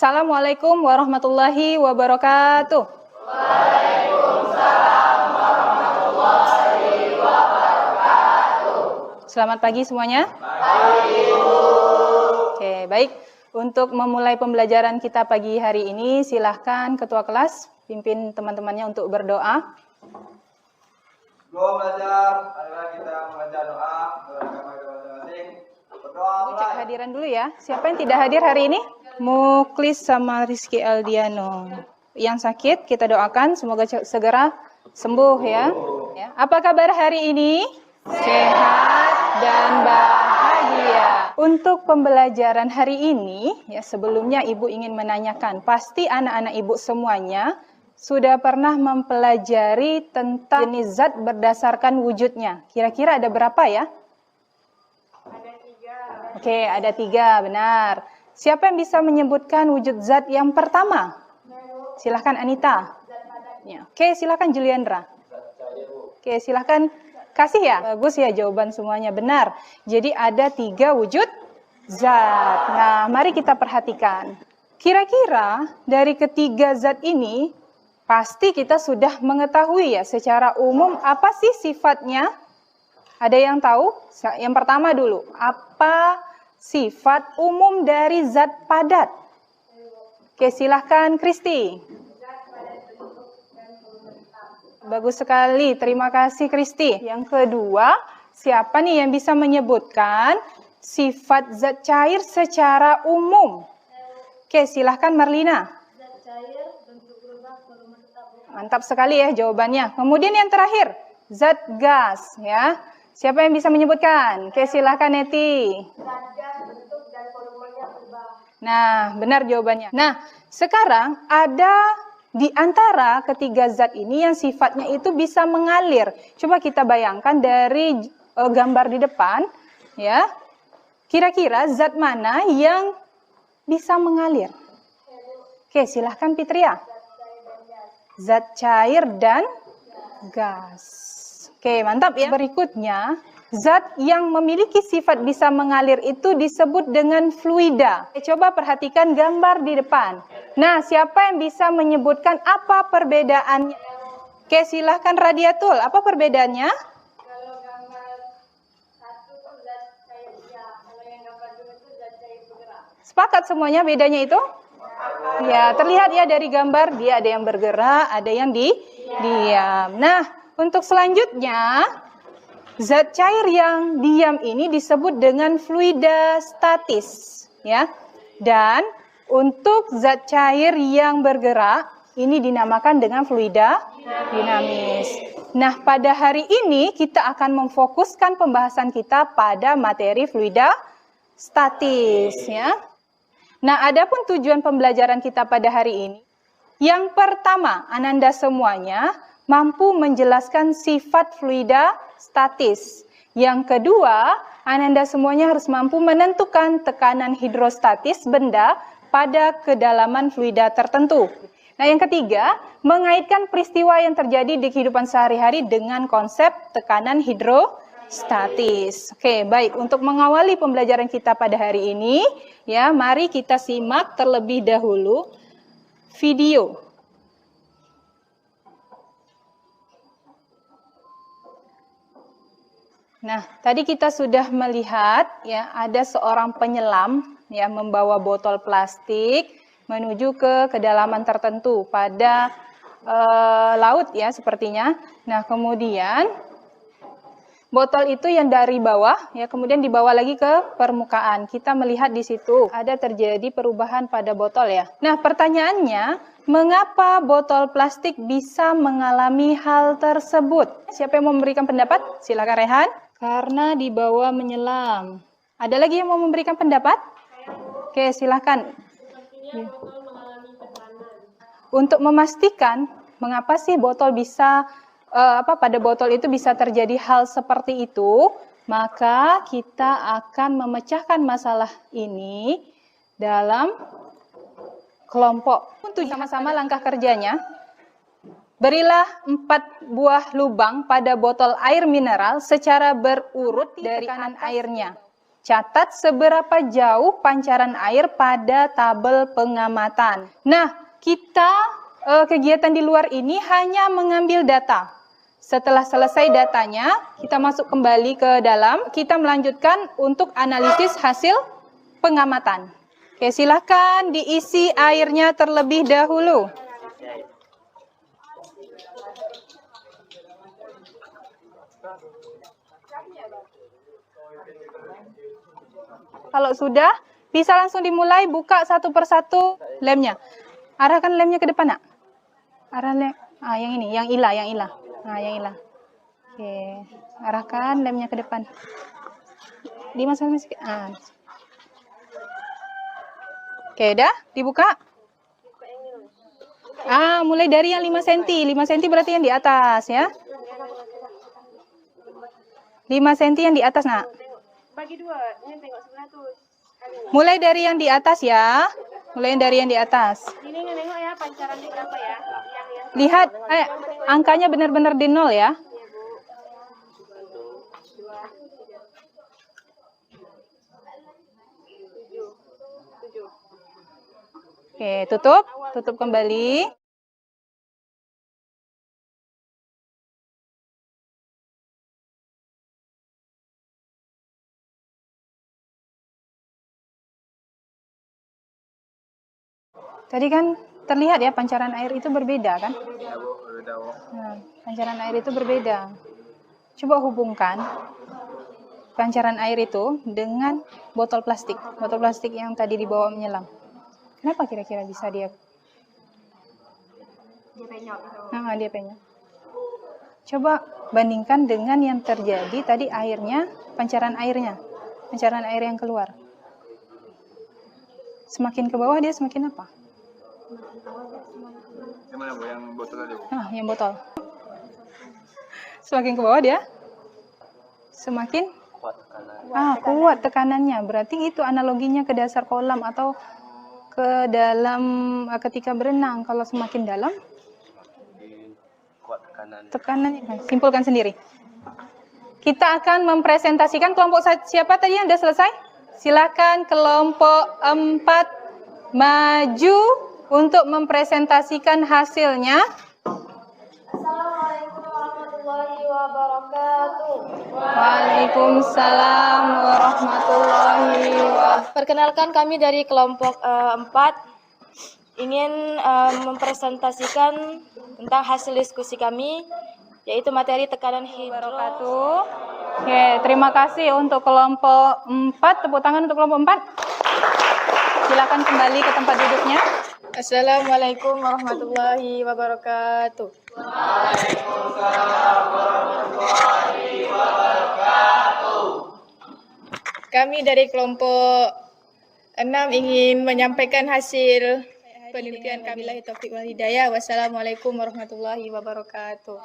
Assalamualaikum warahmatullahi wabarakatuh. Waalaikumsalam warahmatullahi wabarakatuh. Selamat pagi semuanya. Pagi, Bu. Oke, baik. Untuk memulai pembelajaran kita pagi hari ini, silahkan Ketua Kelas pimpin teman-temannya untuk berdoa. Doa belajar adalah kita membaca doa agama kita masing-masing. Berdoa. Cek hadiran dulu ya. Siapa yang tidak hadir hari ini? Muklis sama Rizky Aldiano. Yang sakit kita doakan semoga segera sembuh ya. Apa kabar hari ini? Sehat dan bahagia. Untuk pembelajaran hari ini, ya sebelumnya Ibu ingin menanyakan, pasti anak-anak Ibu semuanya sudah pernah mempelajari tentang jenis zat berdasarkan wujudnya. Kira-kira ada berapa ya? Ada 3. Oke, ada 3, benar. Siapa yang bisa menyebutkan wujud zat yang pertama? Silahkan Anita. Ya. Oke, silahkan Juliandra. Oke, silahkan kasih ya. Bagus ya jawaban semuanya, benar. Jadi ada 3 wujud zat. Nah, mari kita perhatikan. Kira-kira dari ketiga zat ini, pasti kita sudah mengetahui ya secara umum apa sih sifatnya? Ada yang tahu? Yang pertama dulu, apa sifat umum dari zat padat? Oke, silahkan Kristi. Bagus sekali, terima kasih Kristi. Yang kedua, siapa nih yang bisa menyebutkan sifat zat cair secara umum? Oke, silahkan Marlina. Zat cair, bentuk berubah, volume tetap. Mantap sekali ya jawabannya. Kemudian yang terakhir, zat gas ya. Siapa yang bisa menyebutkan? Oke, silahkan Neti. Zat gas, bentuk dan volumenya berubah. Nah, benar jawabannya. Nah, sekarang ada di antara ketiga zat ini yang sifatnya itu bisa mengalir. Coba kita bayangkan dari gambar di depan, ya. Kira-kira zat mana yang bisa mengalir? Oke, silahkan Fitria. Zat cair dan gas. Oke, mantap ya. Berikutnya, zat yang memiliki sifat bisa mengalir itu disebut dengan fluida. Coba perhatikan gambar di depan. Nah, siapa yang bisa menyebutkan apa perbedaannya? Oke, silahkan Radiatul. Apa perbedaannya? Kalau gambar 1 itu zat cair diam. Kalau yang gambar 2 itu zat cair bergerak. Sepakat semuanya bedanya itu? Ya, terlihat ya dari gambar dia ada yang bergerak, ada yang diam. Nah, untuk selanjutnya, zat cair yang diam ini disebut dengan fluida statis, ya. Dan untuk zat cair yang bergerak ini dinamakan dengan fluida dinamis. Nah, pada hari ini kita akan memfokuskan pembahasan kita pada materi fluida statis, ya. Nah, adapun tujuan pembelajaran kita pada hari ini, yang pertama, Ananda semuanya mampu menjelaskan sifat fluida statis. Yang kedua, Ananda semuanya harus mampu menentukan tekanan hidrostatis benda pada kedalaman fluida tertentu. Nah, yang ketiga, mengaitkan peristiwa yang terjadi di kehidupan sehari-hari dengan konsep tekanan hidrostatis. Oke, baik. Untuk mengawali pembelajaran kita pada hari ini, ya, mari kita simak terlebih dahulu video. Nah, tadi kita sudah melihat ya ada seorang penyelam ya membawa botol plastik menuju ke kedalaman tertentu pada laut ya sepertinya. Nah, kemudian botol itu yang dari bawah ya kemudian dibawa lagi ke permukaan. Kita melihat di situ ada terjadi perubahan pada botol ya. Nah, pertanyaannya, mengapa botol plastik bisa mengalami hal tersebut? Siapa yang mau memberikan pendapat? Silakan Rehan. Karena dibawa menyelam. Ada lagi yang mau memberikan pendapat? Oke, silakan. Sepertinya botol mengalami tekanan. Untuk memastikan mengapa sih botol bisa pada botol itu bisa terjadi hal seperti itu, maka kita akan memecahkan masalah ini dalam kelompok. Untuk sama-sama langkah kerjanya. Berilah 4 buah lubang pada botol air mineral secara berurut dari tekanan airnya. Catat seberapa jauh pancaran air pada tabel pengamatan. Nah, kita kegiatan di luar ini hanya mengambil data. Setelah selesai datanya, kita masuk kembali ke dalam, kita melanjutkan untuk analisis hasil pengamatan. Oke, silahkan diisi airnya terlebih dahulu. Kalau sudah, bisa langsung dimulai, buka satu persatu lemnya. Arahkan lemnya ke depan, nak. Arah lem, yang ini, yang ilah. Yang ilah. Oke, arahkan lemnya ke depan. Dimasukkan sedikit. Oke, dah, dibuka. Mulai dari yang 5 cm. 5 cm berarti yang di atas, ya. 5 cm yang di atas, nak. Bagi dua, ini tengok sebelah tuh. Mulai dari yang di atas, ya. Mulai dari yang di atas. Ini nengok ya, pancarannya berapa ya? Lihat, angkanya benar-benar di 0, ya. Oke, tutup kembali. Tadi kan terlihat ya pancaran air itu berbeda kan? Nah, pancaran air itu berbeda. Coba hubungkan pancaran air itu dengan botol plastik. Botol plastik yang tadi dibawa menyelam. Kenapa kira-kira bisa dia? Dia penyok. Coba bandingkan dengan yang terjadi tadi airnya, pancaran airnya. Pancaran air yang keluar. Semakin ke bawah dia semakin apa? Yang mana, Bu? Yang botol tadi, Bu? Yang botol. Semakin ke bawah dia semakin kuat tekanannya. Berarti itu analoginya ke dasar kolam atau ke dalam ketika berenang. Kalau semakin dalam Kuat tekanannya. Simpulkan sendiri. Kita akan mempresentasikan kelompok siapa tadi yang sudah selesai? Silakan kelompok 4 maju untuk mempresentasikan hasilnya. Assalamualaikum warahmatullahi wabarakatuh. Waalaikumsalam warahmatullahi wabarakatuh. Perkenalkan, kami dari kelompok 4 ingin mempresentasikan tentang hasil diskusi kami, yaitu materi tekanan hidro. Oke, terima kasih untuk kelompok 4. Tepuk tangan untuk kelompok 4. Silakan kembali ke tempat duduknya. Assalamualaikum warahmatullahi wabarakatuh. Waalaikumsalam warahmatullahi wabarakatuh. Kami dari kelompok 6 ingin menyampaikan hasil penelitian kami. Billahi taufiq wal hidayah. Wassalamualaikum warahmatullahi wabarakatuh.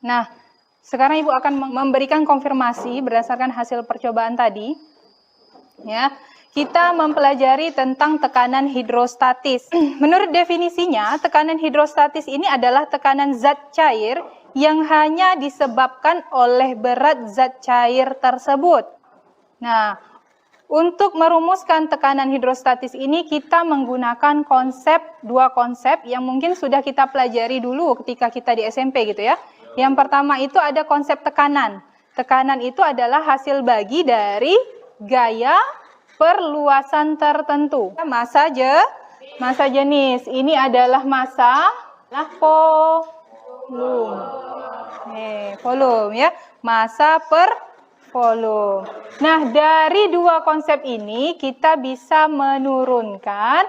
Nah, sekarang Ibu akan memberikan konfirmasi berdasarkan hasil percobaan tadi. Ya, kita mempelajari tentang tekanan hidrostatis. Menurut definisinya, tekanan hidrostatis ini adalah tekanan zat cair yang hanya disebabkan oleh berat zat cair tersebut. Nah, untuk merumuskan tekanan hidrostatis ini kita menggunakan dua konsep yang mungkin sudah kita pelajari dulu ketika kita di SMP gitu ya. Yang pertama itu ada konsep tekanan. Tekanan itu adalah hasil bagi dari gaya perluasan tertentu. Massa jenis. Ini adalah massa volume. Volume ya. Massa per volume. Nah, dari dua konsep ini kita bisa menurunkan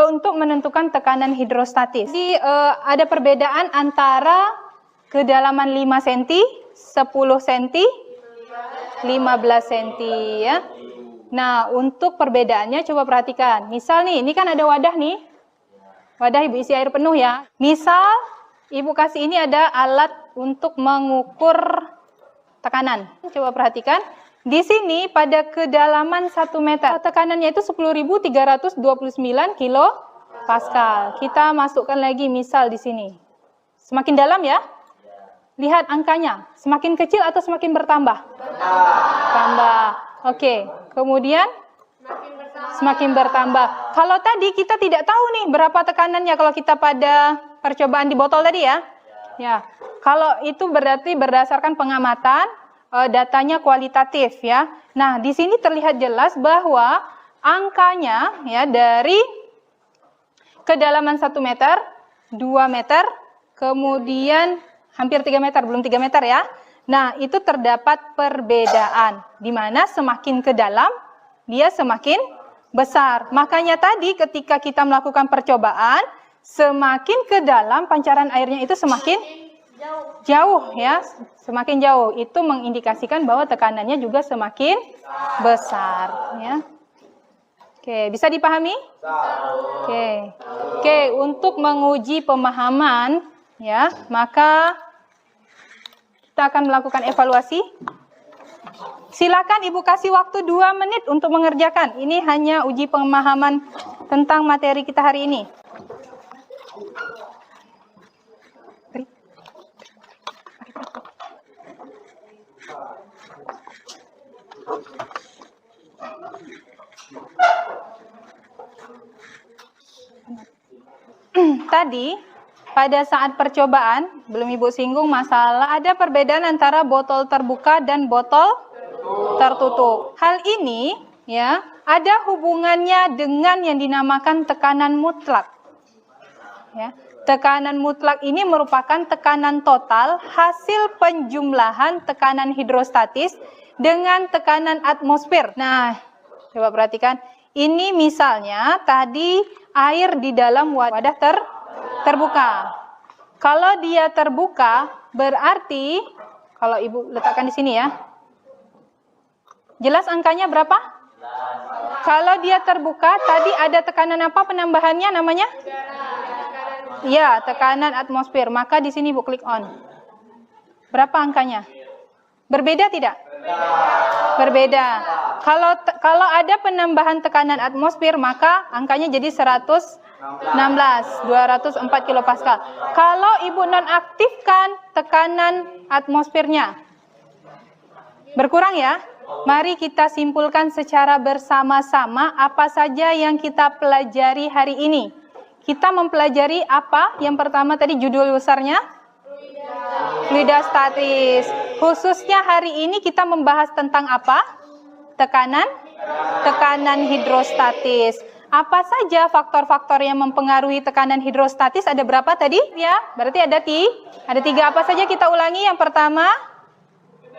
untuk menentukan tekanan hidrostatis. Jadi ada perbedaan antara kedalaman 5 cm, 10 cm, 15 cm ya. Nah, untuk perbedaannya coba perhatikan. Misal nih, ini kan ada wadah nih. Wadah Ibu isi air penuh ya. Misal Ibu kasih ini ada alat untuk mengukur tekanan. Coba perhatikan. Di sini pada kedalaman 1 meter, tekanannya itu 10.329 kilo Pascal. Kita masukkan lagi misal di sini. Semakin dalam ya? Lihat angkanya. Semakin kecil atau semakin bertambah? Bertambah. Oke. Kemudian? Semakin bertambah. Kalau tadi kita tidak tahu nih berapa tekanannya kalau kita pada percobaan di botol tadi ya. Ya. Kalau itu berarti berdasarkan pengamatan, datanya kualitatif ya. Nah, di sini terlihat jelas bahwa angkanya ya dari kedalaman 1 meter, 2 meter, kemudian hampir 3 meter, belum 3 meter ya. Nah, itu terdapat perbedaan. Di mana semakin ke dalam, dia semakin besar. Makanya tadi ketika kita melakukan percobaan, semakin ke dalam pancaran airnya itu semakin jauh ya. Semakin jauh. Itu mengindikasikan bahwa tekanannya juga semakin besar ya. Oke, bisa dipahami? Oke, untuk menguji pemahaman ya, maka kita akan melakukan evaluasi. Silakan Ibu kasih waktu 2 menit untuk mengerjakan. Ini hanya uji pemahaman tentang materi kita hari ini. Tadi pada saat percobaan, belum Ibu singgung masalah ada perbedaan antara botol terbuka dan botol tertutup. Hal ini ya ada hubungannya dengan yang dinamakan tekanan mutlak. Ya, tekanan mutlak ini merupakan tekanan total hasil penjumlahan tekanan hidrostatis dengan tekanan atmosfer. Nah, coba perhatikan. Ini misalnya tadi air di dalam wadah terbuka. Kalau dia terbuka, berarti kalau Ibu letakkan di sini ya. Jelas angkanya berapa? Kalau dia terbuka, tadi ada tekanan apa penambahannya namanya? Ya, tekanan atmosfer. Maka di sini Ibu klik on. Berapa angkanya? Berbeda tidak? Berbeda. Kalau ada penambahan tekanan atmosfer, maka angkanya jadi 116, 204 kilopascal. Kalau Ibu nonaktifkan tekanan atmosfernya, berkurang ya? Mari kita simpulkan secara bersama-sama apa saja yang kita pelajari hari ini. Kita mempelajari apa? Yang pertama tadi judul besarnya? Fluidostatis. Khususnya hari ini kita membahas tentang apa? Tekanan hidrostatis. Apa saja faktor-faktor yang mempengaruhi tekanan hidrostatis? Ada berapa tadi? Ya, berarti ada 3. Apa saja kita ulangi? Yang pertama,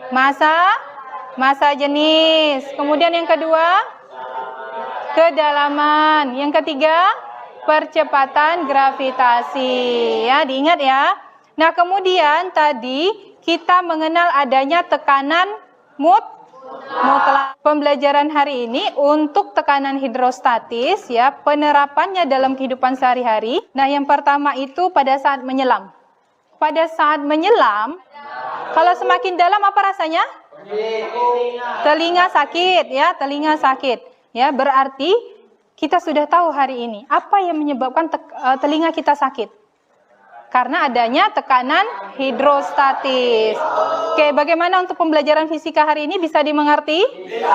massa jenis. Kemudian yang kedua, kedalaman. Yang ketiga, percepatan gravitasi. Ya, diingat ya. Nah, kemudian tadi kita mengenal adanya tekanan mutlak. Pembelajaran hari ini untuk tekanan hidrostatis ya, penerapannya dalam kehidupan sehari-hari. Nah, yang pertama itu pada saat menyelam. Pada saat menyelam, kalau semakin dalam apa rasanya? Telinga sakit ya, telinga sakit. Ya, berarti kita sudah tahu hari ini apa yang menyebabkan telinga kita sakit. Karena adanya tekanan hidrostatis. Oke, bagaimana untuk pembelajaran fisika hari ini? Bisa dimengerti? Bisa.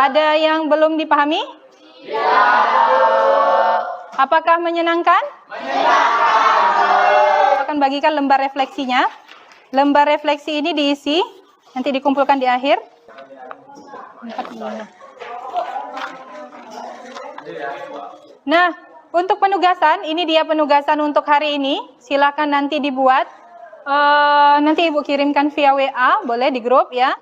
Ada yang belum dipahami? Ya. Apakah menyenangkan? Menyenangkan. Akan bagikan lembar refleksinya. Lembar refleksi ini diisi, nanti dikumpulkan di akhir. Nah, untuk penugasan, ini dia penugasan untuk hari ini. Silakan nanti dibuat. Nanti Ibu kirimkan via WA, boleh di grup ya.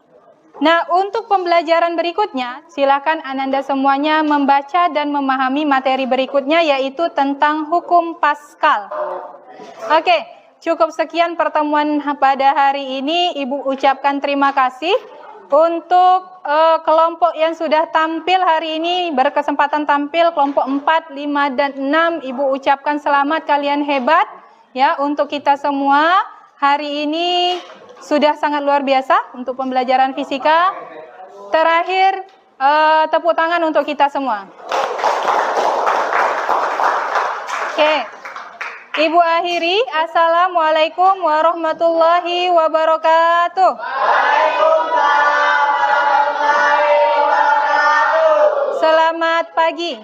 Nah, untuk pembelajaran berikutnya, silakan Ananda semuanya membaca dan memahami materi berikutnya, yaitu tentang hukum Pascal. Oke, cukup sekian pertemuan pada hari ini. Ibu ucapkan terima kasih. Untuk kelompok yang sudah tampil hari ini, berkesempatan tampil kelompok 4, 5, dan 6, Ibu ucapkan selamat, kalian hebat. Ya, untuk kita semua, hari ini sudah sangat luar biasa untuk pembelajaran fisika. Terakhir, tepuk tangan untuk kita semua. Oke. Ibu akhiri, Assalamualaikum warahmatullahi wabarakatuh. Selamat pagi.